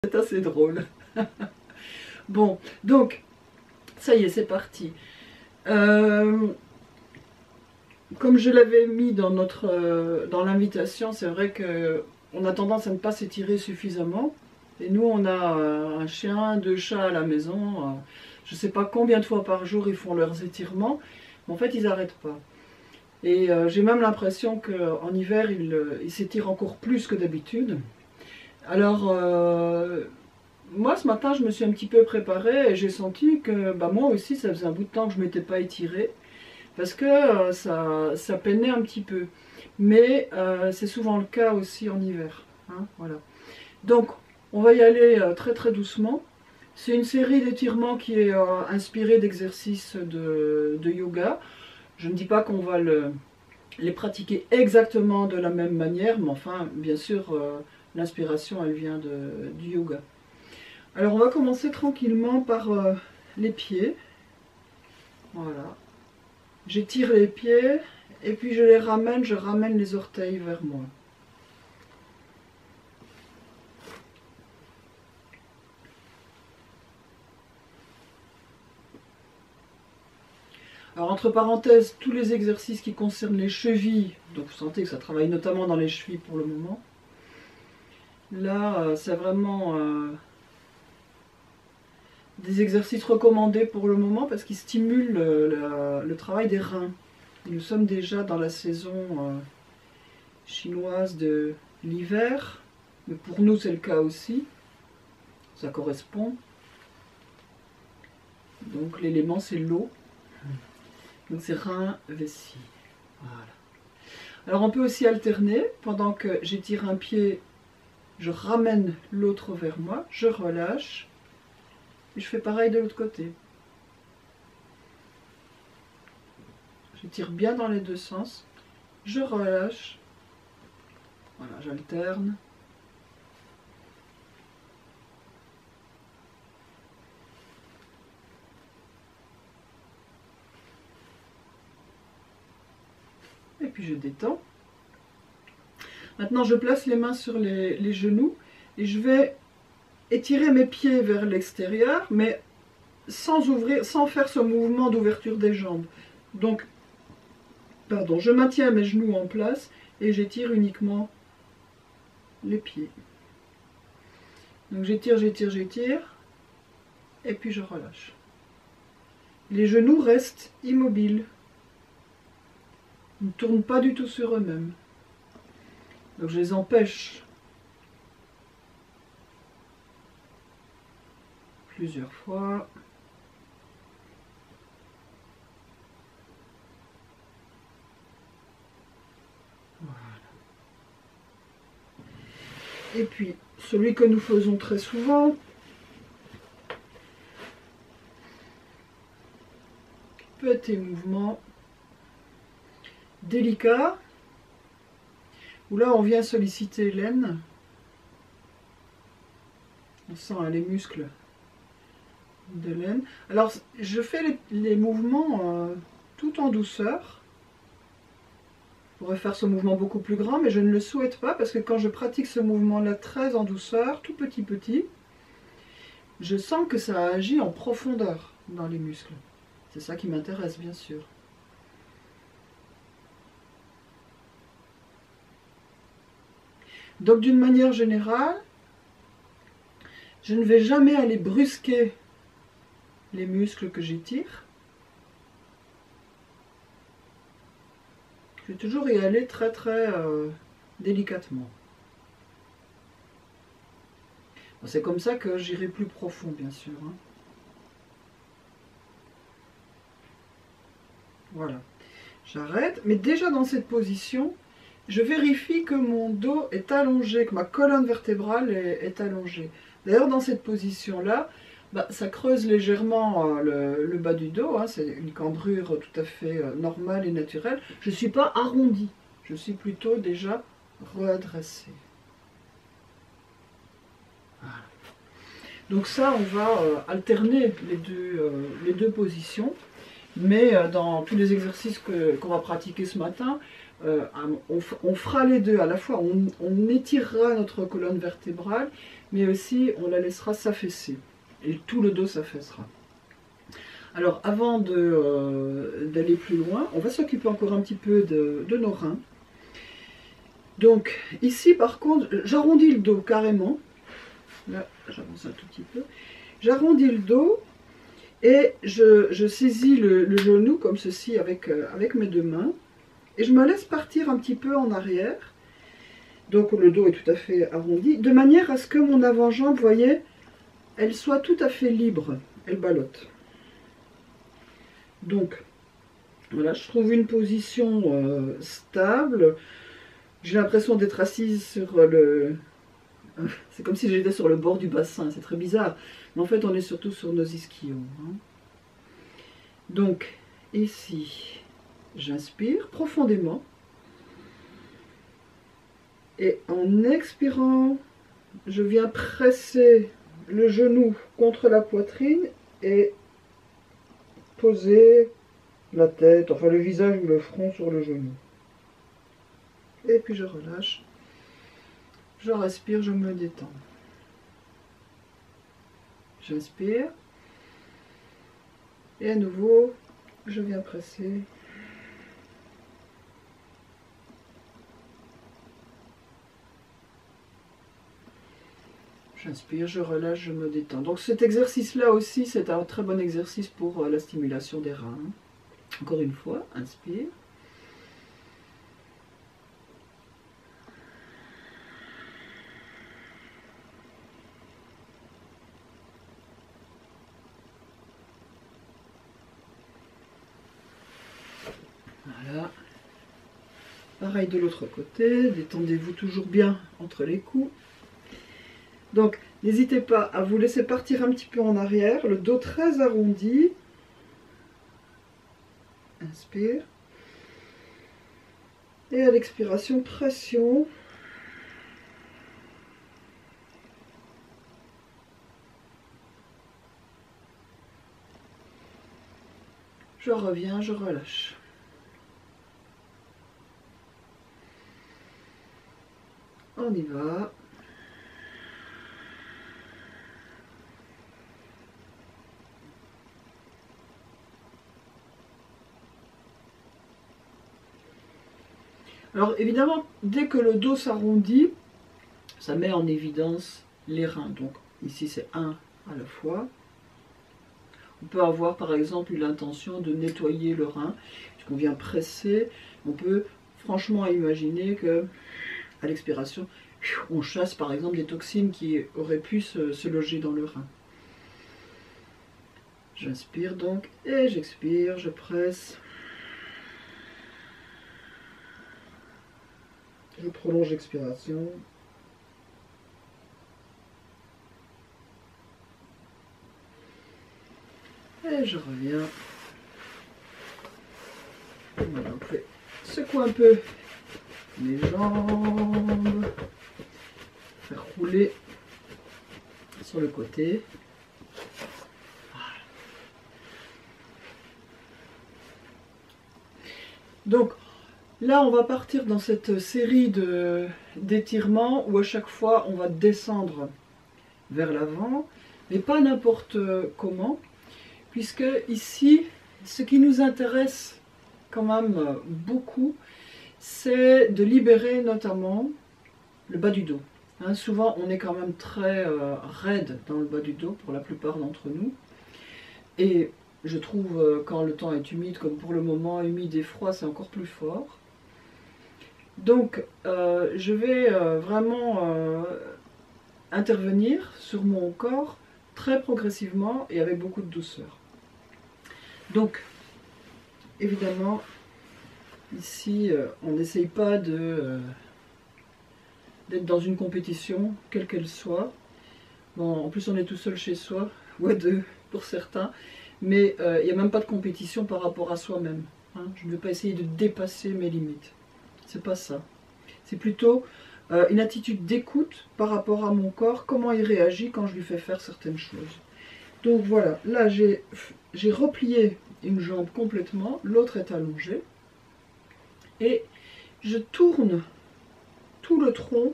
C'est assez drôle. Bon, donc, ça y est, c'est parti. Comme je l'avais mis dans dans l'invitation, c'est vrai qu'on a tendance à ne pas s'étirer suffisamment. Et nous, on a un chien, 2 chats à la maison. Je ne sais pas combien de fois par jour ils font leurs étirements, mais en fait, ils n'arrêtent pas. Et j'ai même l'impression qu'en hiver, ils s'étirent encore plus que d'habitude. Alors, moi, ce matin, je me suis un petit peu préparée et j'ai senti que bah, moi aussi, ça faisait un bout de temps que je ne m'étais pas étirée. Parce que ça peinait un petit peu. Mais c'est souvent le cas aussi en hiver. Hein, voilà. Donc, on va y aller très très doucement. C'est une série d'étirements qui est inspirée d'exercices de yoga. Je ne dis pas qu'on va les pratiquer exactement de la même manière, mais enfin, bien sûr, l'inspiration, elle vient du yoga. Alors, on va commencer tranquillement par les pieds. Voilà. J'étire les pieds et puis je ramène les orteils vers moi. Alors entre parenthèses, tous les exercices qui concernent les chevilles, donc vous sentez que ça travaille notamment dans les chevilles pour le moment. Là, c'est vraiment des exercices recommandés pour le moment parce qu'ils stimulent le travail des reins. Et nous sommes déjà dans la saison chinoise de l'hiver, mais pour nous c'est le cas aussi, ça correspond. Donc l'élément c'est l'eau, donc c'est rein, vessie. Voilà. Alors on peut aussi alterner, pendant que j'étire un pied, je ramène l'autre vers moi, je relâche, et je fais pareil de l'autre côté. J'étire bien dans les deux sens, je relâche, voilà, j'alterne. Et puis je détends. Maintenant je place les mains sur les genoux et je vais étirer mes pieds vers l'extérieur, mais sans ouvrir, sans faire ce mouvement d'ouverture des jambes. Donc, pardon, je maintiens mes genoux en place et j'étire uniquement les pieds. Donc j'étire, j'étire, j'étire, et puis je relâche. Les genoux restent immobiles. Ils ne tournent pas du tout sur eux-mêmes. Donc je les empêche plusieurs fois. Voilà. Et puis, celui que nous faisons très souvent, petit mouvement délicat, où là on vient solliciter l'aine. On sent les muscles de l'aine. Alors je fais les mouvements tout en douceur. Je pourrais faire ce mouvement beaucoup plus grand, mais je ne le souhaite pas parce que quand je pratique ce mouvement-là très en douceur, tout petit, je sens que ça agit en profondeur dans les muscles. C'est ça qui m'intéresse, bien sûr. Donc d'une manière générale, je ne vais jamais aller brusquer les muscles que j'étire. Je vais toujours y aller très délicatement. C'est comme ça que j'irai plus profond, bien sûr. Hein. Voilà. J'arrête, mais déjà dans cette position, je vérifie que mon dos est allongé, que ma colonne vertébrale est allongée. D'ailleurs, dans cette position-là, ça creuse légèrement le bas du dos. Hein, c'est une cambrure tout à fait normale et naturelle. Je ne suis pas arrondie, je suis plutôt déjà redressée. Voilà. Donc ça, on va alterner les deux positions. Mais dans tous les exercices qu'on va pratiquer ce matin, on fera les deux. À la fois, on étirera notre colonne vertébrale, mais aussi on la laissera s'affaisser. Et tout le dos s'affaissera. Alors, avant d'aller plus loin, on va s'occuper encore un petit peu de nos reins. Donc, ici, par contre, j'arrondis le dos carrément. Là, j'avance un tout petit peu. J'arrondis le dos et je saisis le genou comme ceci avec mes deux mains. Et je me laisse partir un petit peu en arrière. Donc, le dos est tout à fait arrondi. De manière à ce que mon avant-jambe, vous voyez, elle soit tout à fait libre. Elle ballotte. Donc, voilà, je trouve une position stable. J'ai l'impression d'être assise sur le... C'est comme si j'étais sur le bord du bassin, c'est très bizarre. Mais en fait, on est surtout sur nos ischions. Hein. Donc, ici, j'inspire profondément. Et en expirant, je viens presser le genou contre la poitrine et poser la tête, enfin le visage ou le front sur le genou. Et puis je relâche. Je respire, je me détends. J'inspire. Et à nouveau, je viens presser. J'inspire, je relâche, je me détends. Donc cet exercice-là aussi, c'est un très bon exercice pour la stimulation des reins. Encore une fois, inspire. Voilà. Pareil de l'autre côté, détendez-vous toujours bien entre les coups. Donc, n'hésitez pas à vous laisser partir un petit peu en arrière, le dos très arrondi. Inspire. Et à l'expiration, pression. Je reviens, je relâche. On y va. Alors évidemment, dès que le dos s'arrondit, ça met en évidence les reins. Donc ici c'est un à la fois. On peut avoir par exemple l'intention de nettoyer le rein, puisqu'on vient presser. On peut franchement imaginer que à l'expiration, on chasse par exemple des toxines qui auraient pu se loger dans le rein. J'inspire donc et j'expire, je presse. Je prolonge l'expiration. Et je reviens. Voilà, on fait secouer un peu les jambes. Faire rouler sur le côté. Donc là, on va partir dans cette série d'étirements où à chaque fois, on va descendre vers l'avant, mais pas n'importe comment, puisque ici, ce qui nous intéresse quand même beaucoup, c'est de libérer notamment le bas du dos. Hein, souvent, on est quand même très raide dans le bas du dos pour la plupart d'entre nous. Et je trouve quand le temps est humide, comme pour le moment, humide et froid, c'est encore plus fort. Donc, je vais vraiment intervenir sur mon corps très progressivement et avec beaucoup de douceur. Donc, évidemment, ici, on n'essaye pas d'être dans une compétition, quelle qu'elle soit. Bon, en plus, on est tout seul chez soi, ou à deux pour certains, mais il n'y a même pas de compétition par rapport à soi-même. Hein. Je ne vais pas essayer de dépasser mes limites. C'est pas ça. C'est plutôt une attitude d'écoute par rapport à mon corps, comment il réagit quand je lui fais faire certaines choses. Donc voilà, là j'ai replié une jambe complètement, l'autre est allongée. Et je tourne tout le tronc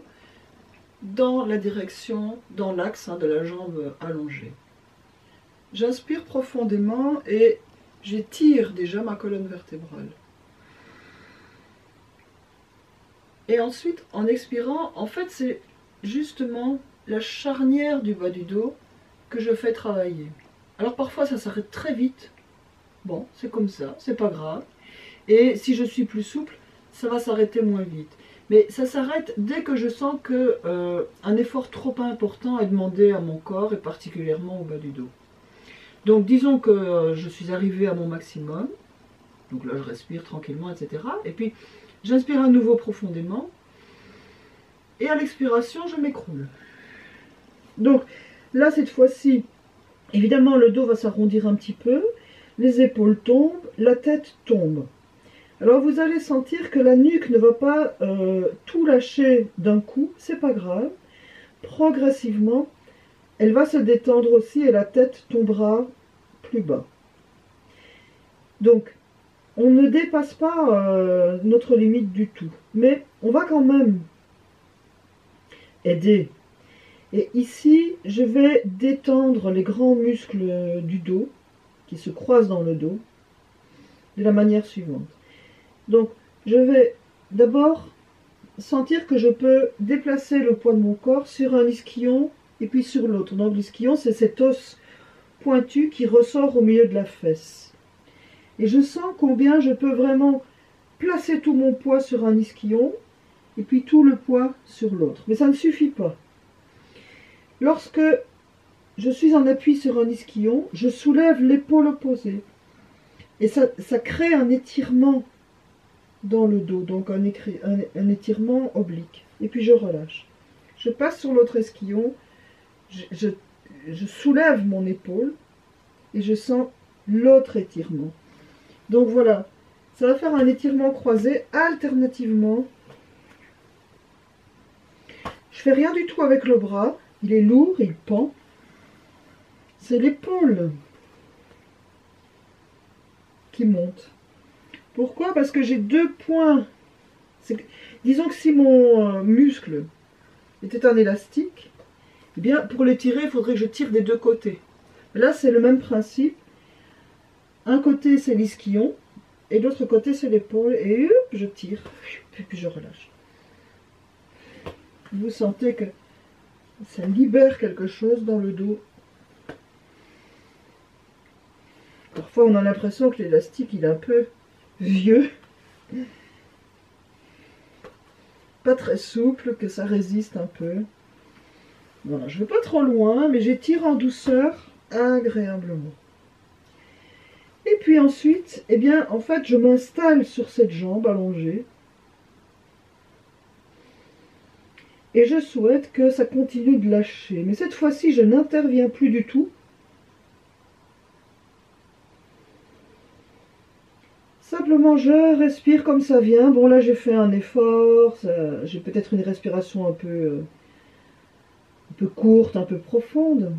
dans la direction, dans l'axe de la jambe allongée. J'inspire profondément et j'étire déjà ma colonne vertébrale. Et ensuite, en expirant, en fait, c'est justement la charnière du bas du dos que je fais travailler. Alors parfois, ça s'arrête très vite. Bon, c'est comme ça, c'est pas grave. Et si je suis plus souple, ça va s'arrêter moins vite. Mais ça s'arrête dès que je sens que un effort trop important est demandé à mon corps et particulièrement au bas du dos. Donc disons que je suis arrivée à mon maximum. Donc là, je respire tranquillement, etc. Et puis, j'inspire à nouveau profondément. Et à l'expiration, je m'écroule. Donc là, cette fois-ci, évidemment, le dos va s'arrondir un petit peu. Les épaules tombent, la tête tombe. Alors vous allez sentir que la nuque ne va pas tout lâcher d'un coup, c'est pas grave. Progressivement, elle va se détendre aussi et la tête tombera plus bas. Donc, on ne dépasse pas notre limite du tout, mais on va quand même aider. Et ici, je vais détendre les grands muscles du dos qui se croisent dans le dos de la manière suivante. Donc, je vais d'abord sentir que je peux déplacer le poids de mon corps sur un ischion et puis sur l'autre. Donc, l'ischion, c'est cet os pointu qui ressort au milieu de la fesse. Et je sens combien je peux vraiment placer tout mon poids sur un ischion et puis tout le poids sur l'autre. Mais ça ne suffit pas. Lorsque je suis en appui sur un ischion, je soulève l'épaule opposée. Et ça crée un étirement dans le dos, donc un étirement oblique. Et puis je relâche. Je passe sur l'autre ischion, je soulève mon épaule et je sens l'autre étirement. Donc voilà, ça va faire un étirement croisé alternativement. Je fais rien du tout avec le bras, il est lourd, il pend. C'est l'épaule qui monte. Pourquoi? Parce que j'ai deux points. Disons que si mon muscle était un élastique, eh bien pour l'étirer, il faudrait que je tire des deux côtés. Là, c'est le même principe. Un côté, c'est l'ischion, et l'autre côté, c'est l'épaule. Et hop, je tire, et puis je relâche. Vous sentez que ça libère quelque chose dans le dos. Parfois, on a l'impression que l'élastique, il est un peu vieux. Pas très souple, que ça résiste un peu. Voilà, je ne vais pas trop loin, mais j'étire en douceur agréablement. Et puis ensuite, eh bien, en fait, je m'installe sur cette jambe allongée. Et je souhaite que ça continue de lâcher. Mais cette fois-ci, je n'interviens plus du tout. Simplement, je respire comme ça vient. Bon, là, j'ai fait un effort. J'ai peut-être une respiration un peu courte, un peu profonde.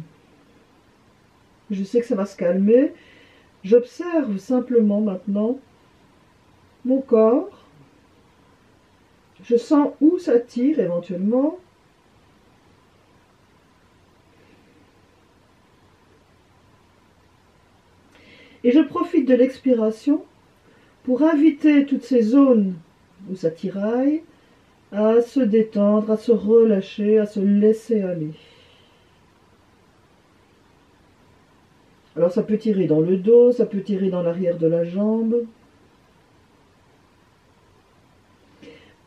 Je sais que ça va se calmer. J'observe simplement maintenant mon corps. Je sens où ça tire éventuellement. Et je profite de l'expiration pour inviter toutes ces zones où ça tiraille à se détendre, à se relâcher, à se laisser aller. Alors ça peut tirer dans le dos, ça peut tirer dans l'arrière de la jambe.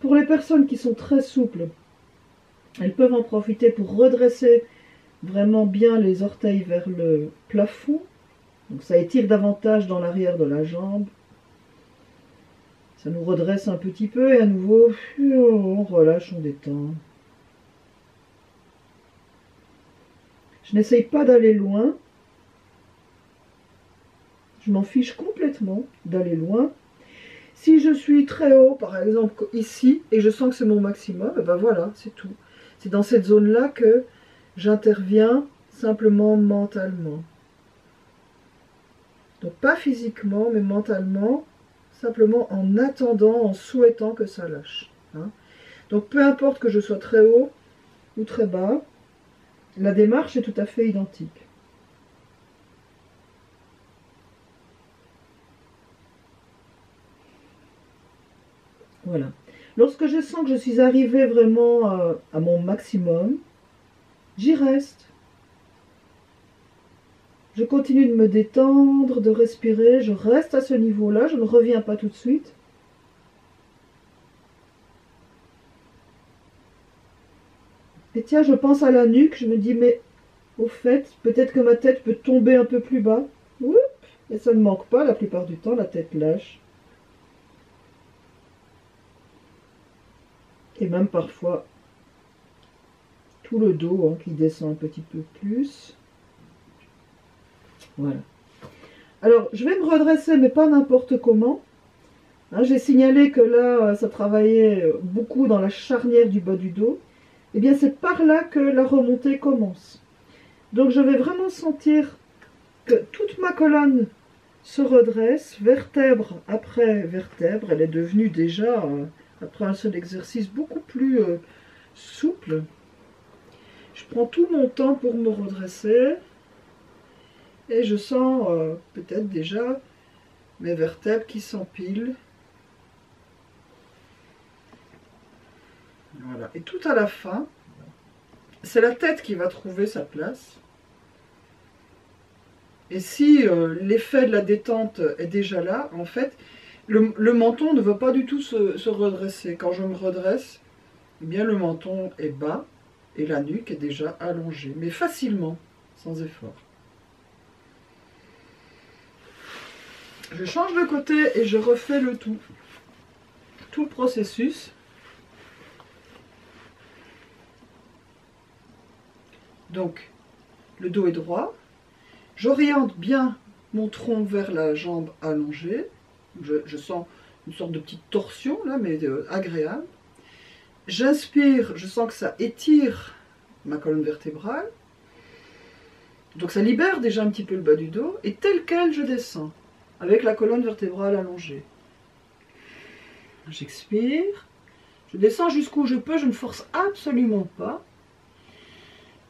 Pour les personnes qui sont très souples, elles peuvent en profiter pour redresser vraiment bien les orteils vers le plafond. Donc ça étire davantage dans l'arrière de la jambe. Ça nous redresse un petit peu et à nouveau, on relâche, on détend. Je n'essaye pas d'aller loin. Je m'en fiche complètement d'aller loin. Si je suis très haut, par exemple ici, et je sens que c'est mon maximum, et ben voilà, c'est tout. C'est dans cette zone-là que j'interviens simplement mentalement. Donc pas physiquement, mais mentalement, simplement en attendant, en souhaitant que ça lâche. Hein. Donc peu importe que je sois très haut ou très bas, la démarche est tout à fait identique. Voilà. Lorsque je sens que je suis arrivée vraiment à mon maximum, j'y reste. Je continue de me détendre, de respirer, je reste à ce niveau-là, je ne reviens pas tout de suite. Et tiens, je pense à la nuque, je me dis, mais au fait, peut-être que ma tête peut tomber un peu plus bas. Oups, et ça ne manque pas, la plupart du temps, la tête lâche. Et même parfois, tout le dos hein, qui descend un petit peu plus. Voilà. Alors, je vais me redresser, mais pas n'importe comment. Hein, j'ai signalé que là, ça travaillait beaucoup dans la charnière du bas du dos. Eh bien, c'est par là que la remontée commence. Donc, je vais vraiment sentir que toute ma colonne se redresse, vertèbre après vertèbre. Elle est devenue déjà, après un seul exercice, beaucoup plus souple. Je prends tout mon temps pour me redresser. Et je sens peut-être déjà mes vertèbres qui s'empilent. Voilà. Et tout à la fin, c'est la tête qui va trouver sa place. Et si l'effet de la détente est déjà là, en fait, le menton ne veut pas du tout se redresser. Quand je me redresse, eh bien le menton est bas et la nuque est déjà allongée, mais facilement, sans effort. Je change de côté et je refais le tout. Tout le processus. Donc, le dos est droit. J'oriente bien mon tronc vers la jambe allongée. Je sens une sorte de petite torsion, là, mais agréable. J'inspire, je sens que ça étire ma colonne vertébrale. Donc ça libère déjà un petit peu le bas du dos. Et tel quel, je descends, avec la colonne vertébrale allongée. J'expire. Je descends jusqu'où je peux, je ne force absolument pas.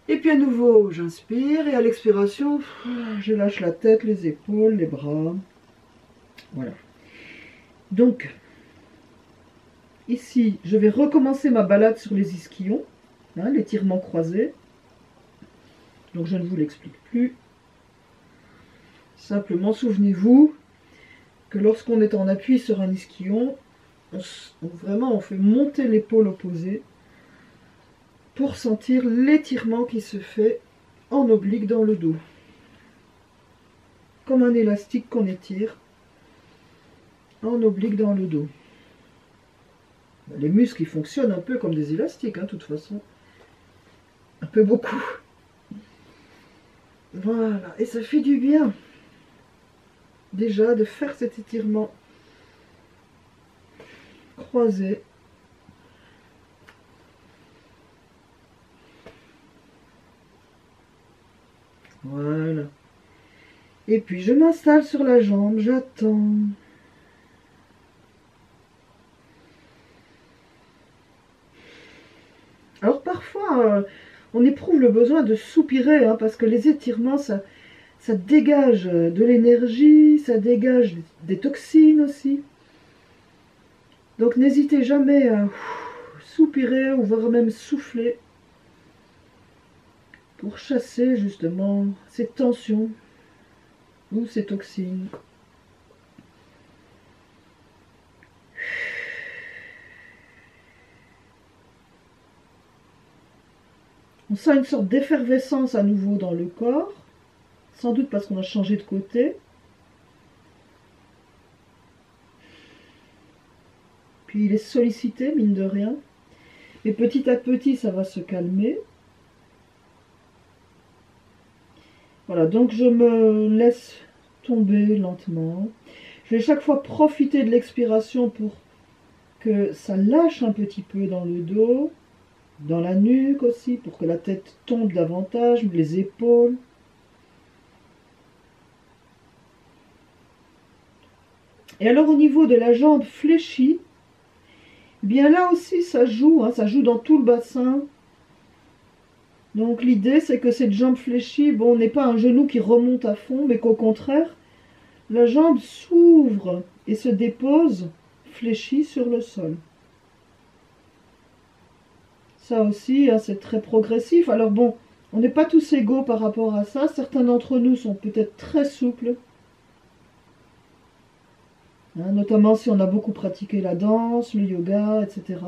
Et puis à nouveau, j'inspire et à l'expiration, je lâche la tête, les épaules, les bras. Voilà. Donc, ici, je vais recommencer ma balade sur les ischions, hein, l'étirement croisé. Donc je ne vous l'explique plus. Simplement, souvenez-vous que lorsqu'on est en appui sur un ischion, vraiment on fait monter l'épaule opposée pour sentir l'étirement qui se fait en oblique dans le dos. Comme un élastique qu'on étire en oblique dans le dos. Les muscles, ils fonctionnent un peu comme des élastiques, hein, de toute façon. Un peu beaucoup. Voilà, et ça fait du bien. Déjà, de faire cet étirement croisé. Voilà. Et puis, je m'installe sur la jambe, j'attends. Alors, parfois, on éprouve le besoin de soupirer, hein, parce que les étirements, ça dégage de l'énergie, ça dégage des toxines aussi. Donc, n'hésitez jamais à soupirer ou voire même souffler pour chasser justement ces tensions ou ces toxines. On sent une sorte d'effervescence à nouveau dans le corps, sans doute parce qu'on a changé de côté. Puis il est sollicité, mine de rien. Et petit à petit, ça va se calmer. Voilà, donc je me laisse tomber lentement. Je vais chaque fois profiter de l'expiration pour que ça lâche un petit peu dans le dos, dans la nuque aussi, pour que la tête tombe davantage, les épaules. Et alors au niveau de la jambe fléchie, bien là aussi ça joue, hein, ça joue dans tout le bassin. Donc l'idée c'est que cette jambe fléchie, bon, n'est pas un genou qui remonte à fond, mais qu'au contraire, la jambe s'ouvre et se dépose fléchie sur le sol. Ça aussi, hein, c'est très progressif. Alors bon, on n'est pas tous égaux par rapport à ça. Certains d'entre nous sont peut-être très souples. Hein, notamment si on a beaucoup pratiqué la danse, le yoga, etc.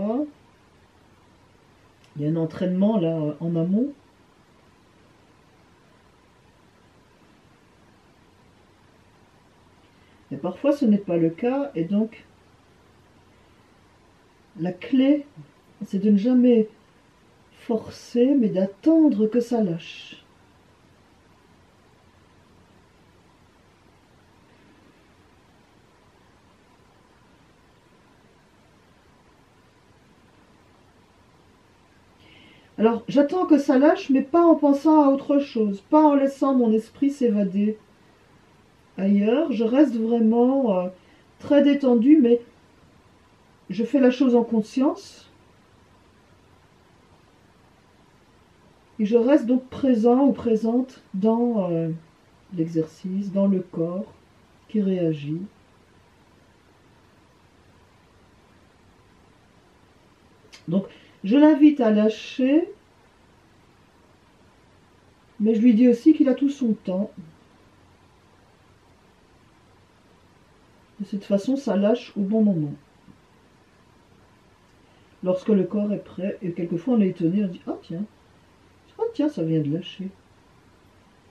Il y a un entraînement là en amont. Mais parfois ce n'est pas le cas, et donc la clé, c'est de ne jamais forcer, mais d'attendre que ça lâche. Alors j'attends que ça lâche, mais pas en pensant à autre chose, pas en laissant mon esprit s'évader ailleurs. Je reste vraiment très détendue, mais je fais la chose en conscience. Et je reste donc présent ou présente dans l'exercice, dans le corps qui réagit. Donc je l'invite à lâcher, mais je lui dis aussi qu'il a tout son temps. De cette façon, ça lâche au bon moment. Lorsque le corps est prêt, et quelquefois on est étonné, on dit « Ah tiens, ça vient de lâcher ».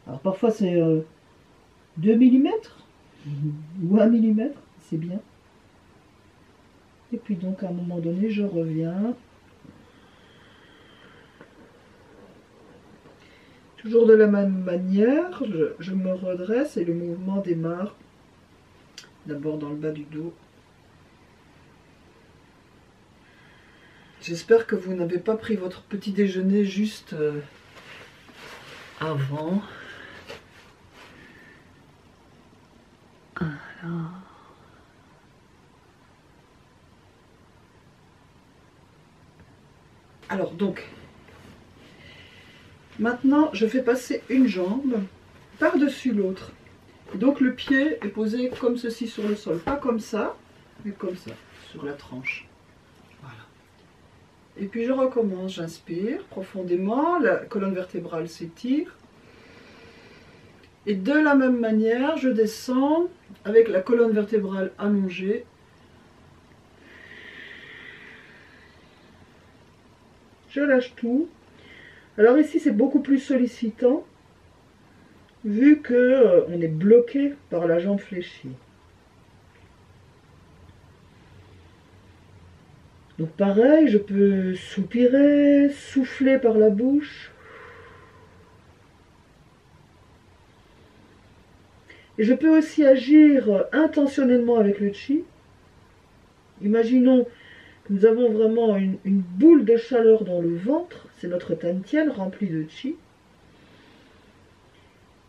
Alors parfois c'est 2 mm ou 1 mm, c'est bien. Et puis donc à un moment donné, je reviens. Toujours de la même manière, je me redresse et le mouvement démarre. D'abord dans le bas du dos. J'espère que vous n'avez pas pris votre petit déjeuner juste avant. Alors donc, maintenant je fais passer une jambe par-dessus l'autre. Donc le pied est posé comme ceci sur le sol, pas comme ça, mais comme ça, sur la tranche. Voilà. Et puis je recommence, j'inspire profondément, la colonne vertébrale s'étire. Et de la même manière, je descends avec la colonne vertébrale allongée. Je lâche tout. Alors ici c'est beaucoup plus sollicitant, vu que on est bloqué par la jambe fléchie. Donc pareil, je peux soupirer, souffler par la bouche. Et je peux aussi agir intentionnellement avec le chi. Imaginons que nous avons vraiment une boule de chaleur dans le ventre, c'est notre Tantien rempli de chi.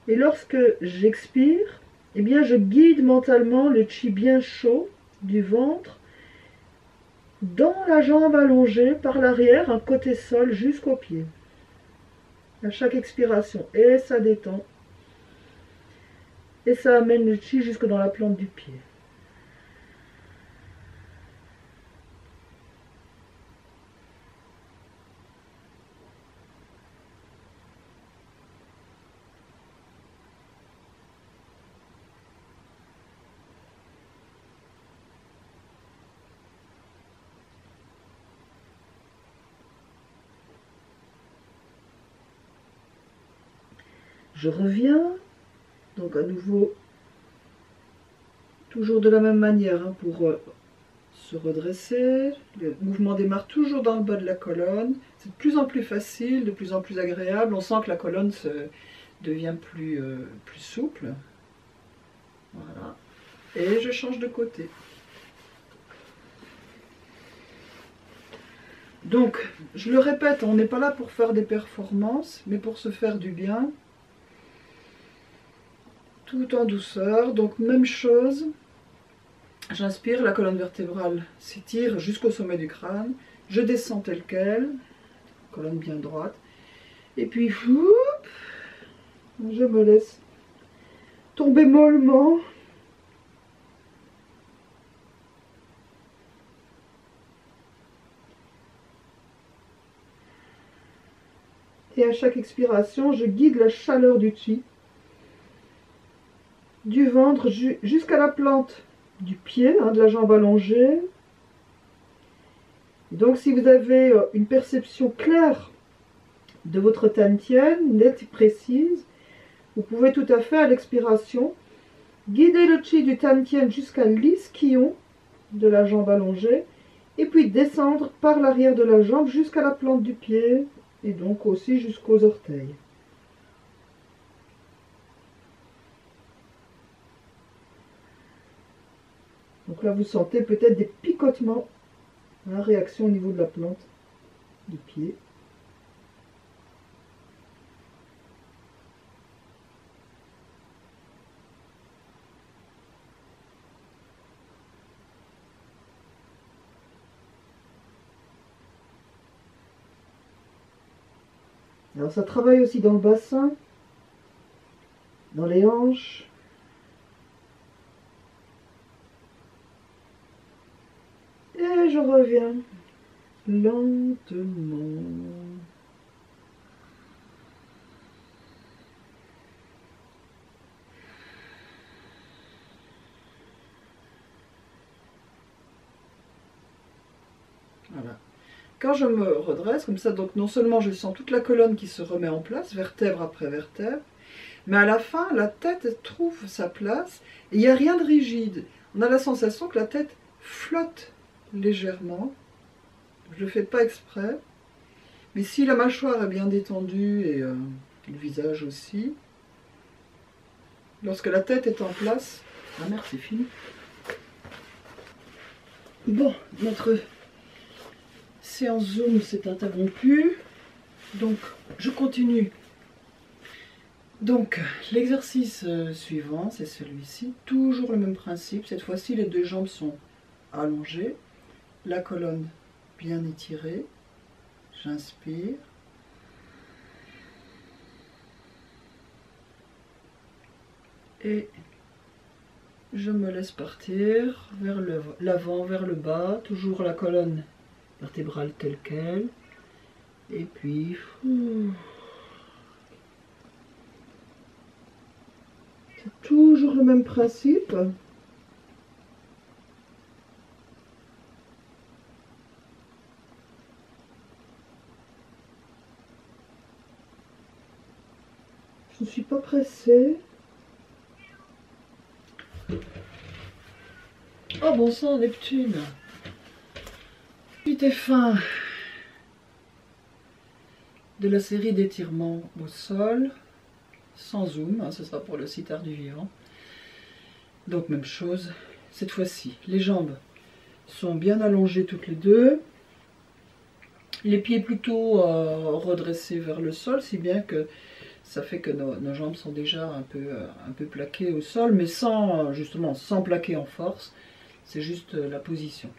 Et lorsque j'expire, eh bien je guide mentalement le chi bien chaud du ventre dans la jambe allongée par l'arrière, un côté sol jusqu'au pied. À chaque expiration, et ça détend. Et ça amène le chi jusque dans la plante du pied. Je reviens, donc à nouveau, toujours de la même manière, hein, pour se redresser. Le mouvement démarre toujours dans le bas de la colonne. C'est de plus en plus facile, de plus en plus agréable. On sent que la colonne devient plus souple. Voilà. Et je change de côté. Donc, je le répète, on n'est pas là pour faire des performances, mais pour se faire du bien. Tout en douceur, donc même chose, J'inspire, la colonne vertébrale s'étire jusqu'au sommet du crâne. Je descends tel quel, colonne bien droite. Et puis, je me laisse tomber mollement. Et à chaque expiration, je guide la chaleur du chi, du ventre jusqu'à la plante du pied, de la jambe allongée. Donc si vous avez une perception claire de votre tantienne, nette et précise, vous pouvez tout à fait à l'expiration guider le chi du tantienne jusqu'à l'ischyon de la jambe allongée et puis descendre par l'arrière de la jambe jusqu'à la plante du pied et donc aussi jusqu'aux orteils. Donc là vous sentez peut-être des picotements, réaction au niveau de la plante du pied. Alors ça travaille aussi dans le bassin, dans les hanches. Et je reviens lentement. Voilà. Quand je me redresse comme ça, donc non seulement je sens toute la colonne qui se remet en place, vertèbre après vertèbre, mais à la fin, la tête trouve sa place et il n'y a rien de rigide. On a la sensation que la tête flotte légèrement. Je ne le fais pas exprès. Mais si la mâchoire est bien détendue et le visage aussi, lorsque la tête est en place... Ah merde, c'est fini. Bon, notre séance Zoom s'est interrompue. Donc, je continue. Donc, l'exercice suivant, c'est celui-ci. Toujours le même principe. Cette fois-ci, les deux jambes sont allongées. La colonne bien étirée. J'inspire. Et je me laisse partir vers l'avant, vers le bas. Toujours la colonne vertébrale telle qu'elle. Et puis... c'est toujours le même principe. Je ne suis pas pressée. Oh bon sang, Neptune. Suite et fin de la série d'étirements au sol, sans zoom, ce sera pour le site Art du Vivant. Donc même chose, cette fois-ci, les jambes sont bien allongées toutes les deux. Les pieds plutôt redressés vers le sol, si bien que ça fait que nos jambes sont déjà un peu plaquées au sol, mais sans, justement, sans plaquer en force. C'est juste la position.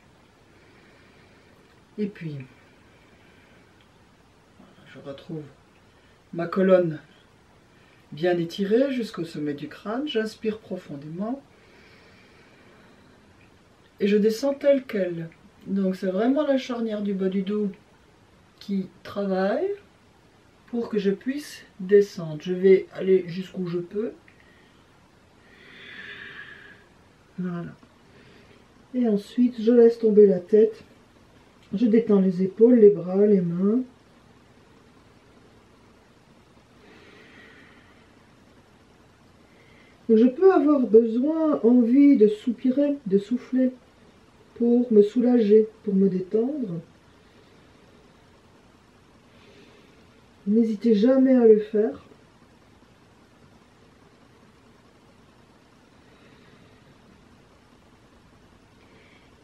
Et puis, je retrouve ma colonne bien étirée jusqu'au sommet du crâne. J'inspire profondément. Et je descends telle quelle. Donc c'est vraiment la charnière du bas du dos qui travaille pour que je puisse descendre. Je vais aller jusqu'où je peux. Voilà. Et ensuite, je laisse tomber la tête. Je détends les épaules, les bras, les mains. Je peux avoir besoin, envie de soupirer, de souffler pour me soulager, pour me détendre. N'hésitez jamais à le faire.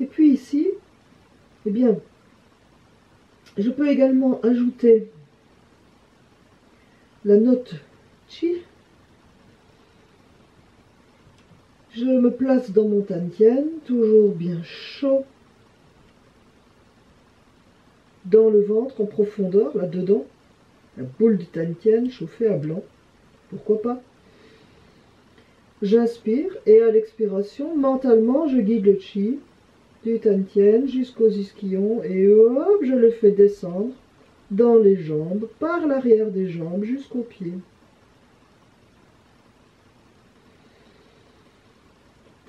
Et puis ici, eh bien, je peux également ajouter la note Chi. Je me place dans mon Tantien, toujours bien chaud, dans le ventre en profondeur, là-dedans, la boule du Tantien chauffée à blanc, pourquoi pas. J'inspire et à l'expiration, mentalement, je guide le chi du Tantien jusqu'aux ischions et hop, je le fais descendre dans les jambes, par l'arrière des jambes jusqu'aux pieds.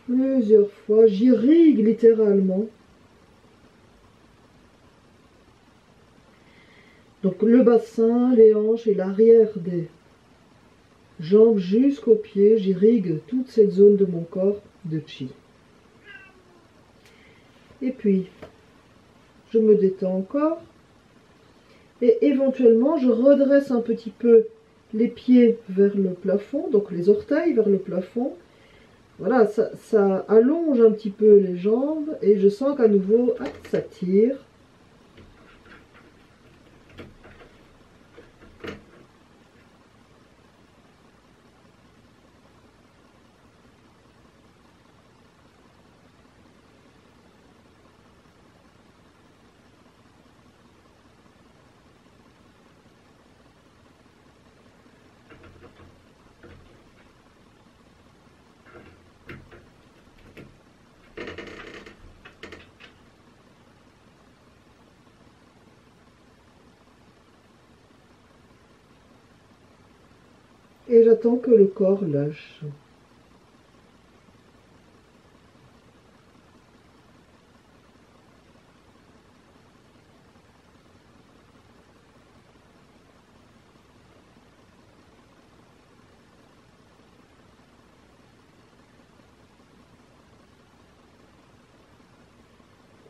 Plusieurs fois, j'irrigue littéralement. Donc le bassin, les hanches et l'arrière des jambes jusqu'aux pieds, j'irrigue toute cette zone de mon corps de chi. Et puis, je me détends encore. Et éventuellement, je redresse un petit peu les pieds vers le plafond, donc les orteils vers le plafond. Voilà, ça allonge un petit peu les jambes et je sens qu'à nouveau, ça tire. Et j'attends que le corps lâche.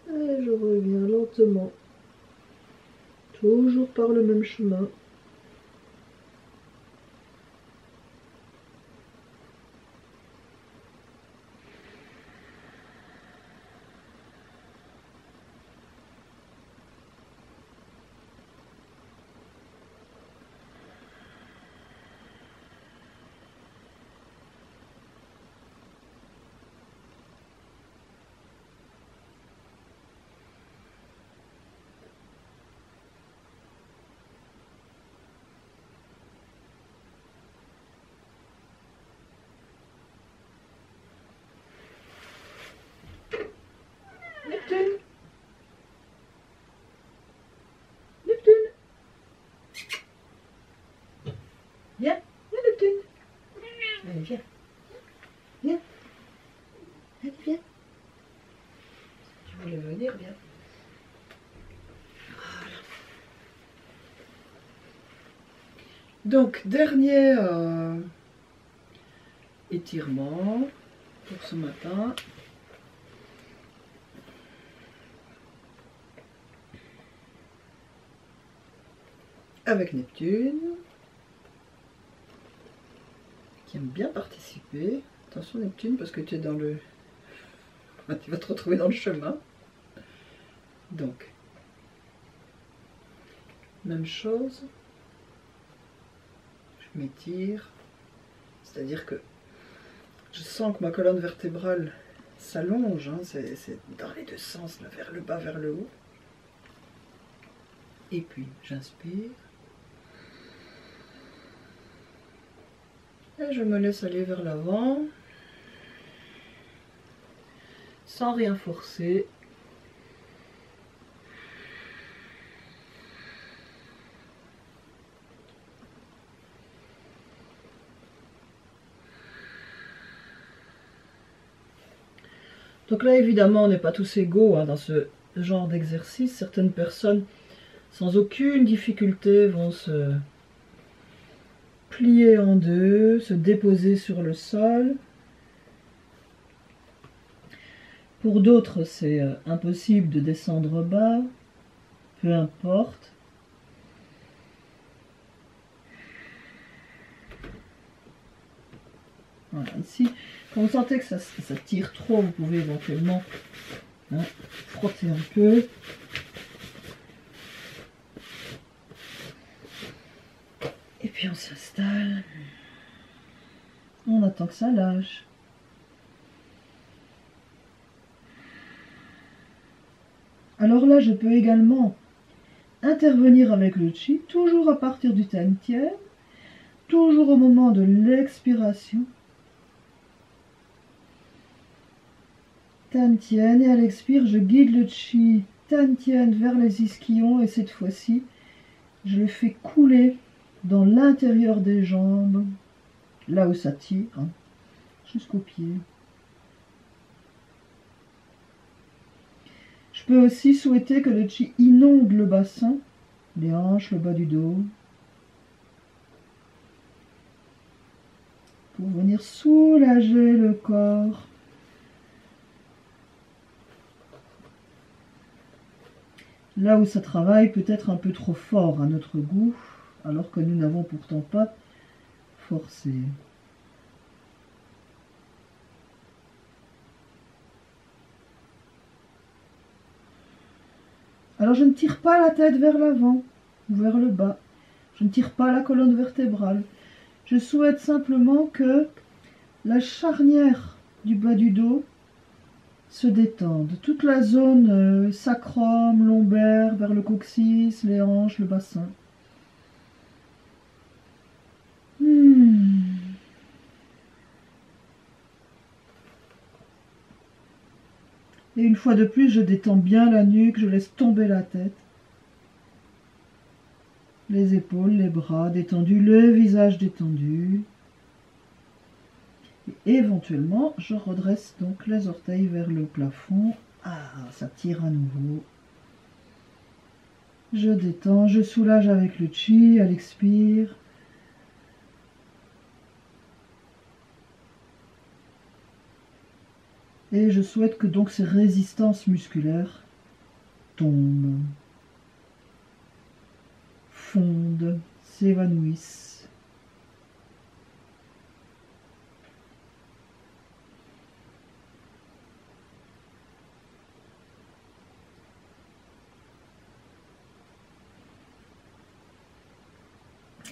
Et je reviens lentement, toujours par le même chemin. Neptune, Neptune, viens, viens Neptune. Allez, viens, viens, allez, viens. Tu voulais venir, viens. Donc, dernier étirement pour ce matin. Avec Neptune, qui aime bien participer. Attention Neptune, parce que tu es dans le... tu vas te retrouver dans le chemin. Donc, même chose. Je m'étire. C'est-à-dire que je sens que ma colonne vertébrale s'allonge. Hein, c'est dans les deux sens, là, vers le bas, vers le haut. Et puis, j'inspire. Et je me laisse aller vers l'avant, sans rien forcer. Donc là, évidemment, on n'est pas tous égaux hein, dans ce genre d'exercice. Certaines personnes, sans aucune difficulté, vont se plier en deux, se déposer sur le sol. Pour d'autres, c'est impossible de descendre bas, peu importe. Voilà, ici, quand vous sentez que ça tire trop, vous pouvez éventuellement frotter un peu. Et puis on s'installe. On attend que ça lâche. Alors là, je peux également intervenir avec le chi, toujours à partir du Tantien, toujours au moment de l'expiration. Tantien, et à l'expire, je guide le chi Tantien vers les ischions, et cette fois-ci, je le fais couler dans l'intérieur des jambes, là où ça tire, hein, jusqu'aux pieds. Je peux aussi souhaiter que le chi inonde le bassin, les hanches, le bas du dos, pour venir soulager le corps. Là où ça travaille peut être un peu trop fort à notre goût, alors que nous n'avons pourtant pas forcé. Alors je ne tire pas la tête vers l'avant ou vers le bas. Je ne tire pas la colonne vertébrale. Je souhaite simplement que la charnière du bas du dos se détende. Toute la zone sacrum, lombaire, vers le coccyx, les hanches, le bassin. Et une fois de plus, je détends bien la nuque, je laisse tomber la tête. Les épaules, les bras détendus, le visage détendu. Et éventuellement, je redresse donc les orteils vers le plafond. Ah, ça tire à nouveau. Je détends, je soulage avec le chi à l'expire. Et je souhaite que donc ces résistances musculaires tombent, fondent, s'évanouissent.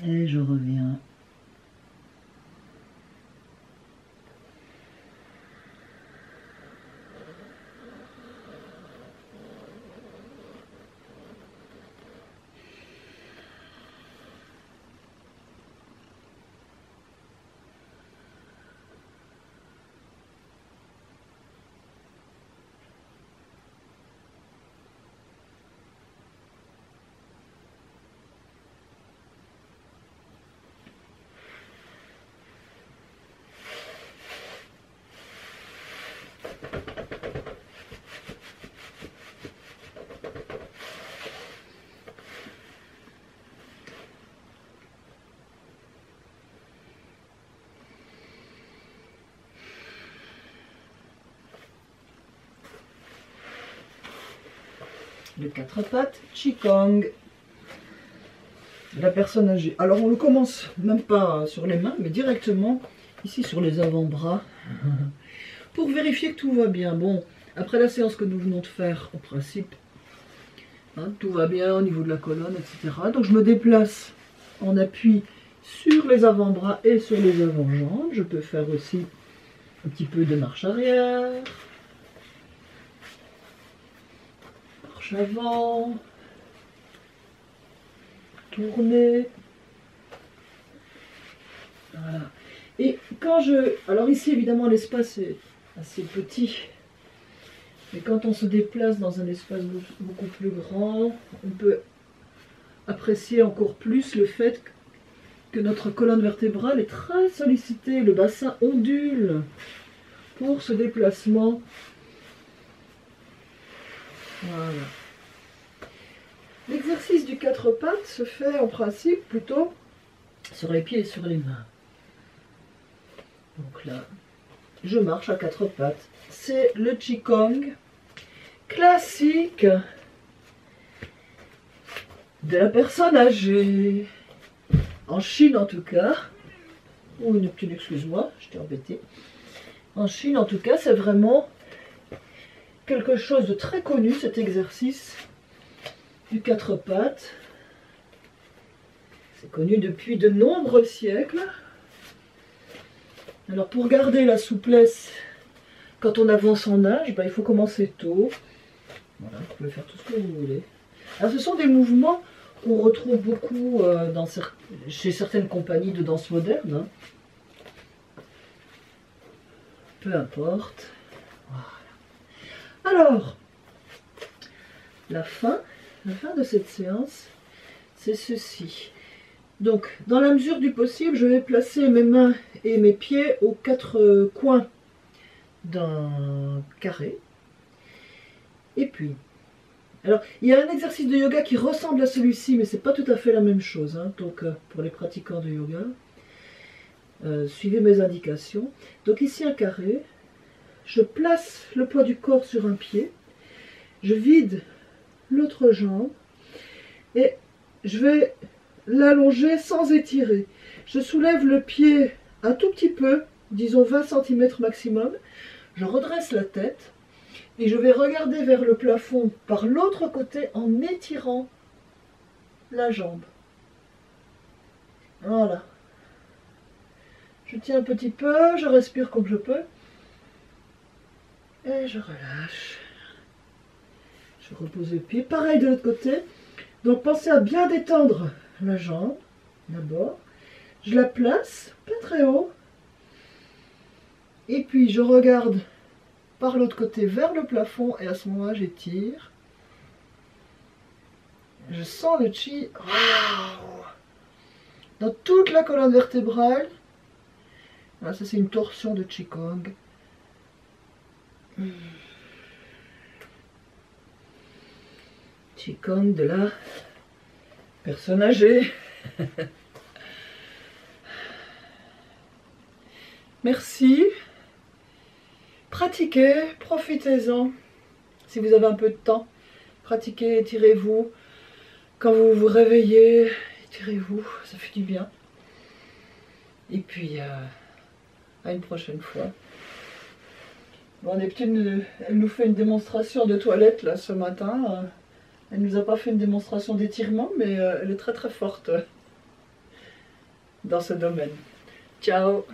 Et je reviens. Le 4 pattes, Qigong. La personne âgée. Alors on ne commence même pas sur les mains, mais directement ici sur les avant-bras. Pour vérifier que tout va bien. Bon, après la séance que nous venons de faire, en principe, hein, tout va bien au niveau de la colonne, etc. Donc je me déplace en appui sur les avant-bras et sur les avant-jambes. Je peux faire aussi un petit peu de marche arrière. Marche avant. Tourner. Voilà. Et quand je... Alors ici, évidemment, l'espace est assez petit. Mais quand on se déplace dans un espace beaucoup plus grand, on peut apprécier encore plus le fait que notre colonne vertébrale est très sollicitée. Le bassin ondule pour ce déplacement. Voilà. L'exercice du 4 pattes se fait en principe plutôt sur les pieds et sur les mains. Donc là, je marche à 4 pattes. C'est le Qigong classique de la personne âgée. En Chine en tout cas, ou une petite excuse-moi, je t'ai embêté. En Chine en tout cas, c'est vraiment quelque chose de très connu cet exercice du 4 pattes. C'est connu depuis de nombreux siècles. Alors pour garder la souplesse quand on avance en âge, il faut commencer tôt. Voilà, vous pouvez faire tout ce que vous voulez. Alors ce sont des mouvements qu'on retrouve beaucoup chez certaines compagnies de danse moderne. Hein. Peu importe. Voilà. Alors, la fin de cette séance, c'est ceci. Donc, dans la mesure du possible, je vais placer mes mains et mes pieds aux quatre coins d'un carré. Et puis, alors, il y a un exercice de yoga qui ressemble à celui-ci, mais c'est pas tout à fait la même chose. Hein. Donc, pour les pratiquants de yoga, suivez mes indications. Donc ici un carré, je place le poids du corps sur un pied, je vide l'autre jambe et je vais l'allonger sans étirer. Je soulève le pied un tout petit peu, disons 20 cm maximum, je redresse la tête et je vais regarder vers le plafond par l'autre côté en étirant la jambe. Voilà. Je tiens un petit peu, je respire comme je peux. Et je relâche. Je repose le pied. Pareil de l'autre côté. Donc pensez à bien détendre la jambe. D'abord. Je la place, pas très haut. Et puis je regarde par l'autre côté vers le plafond. Et à ce moment-là, j'étire. Je sens le chi. Dans toute la colonne vertébrale. Là, ça c'est une torsion de Qigong. Qigong de la personne âgée. Merci. Pratiquez, profitez-en. Si vous avez un peu de temps, pratiquez, étirez-vous. Quand vous vous réveillez, étirez-vous, ça fait du bien. Et puis, à une prochaine fois. Bon, Neptune, elle nous fait une démonstration de toilette là ce matin. Elle nous a pas fait une démonstration d'étirement, mais elle est très très forte dans ce domaine. Ciao!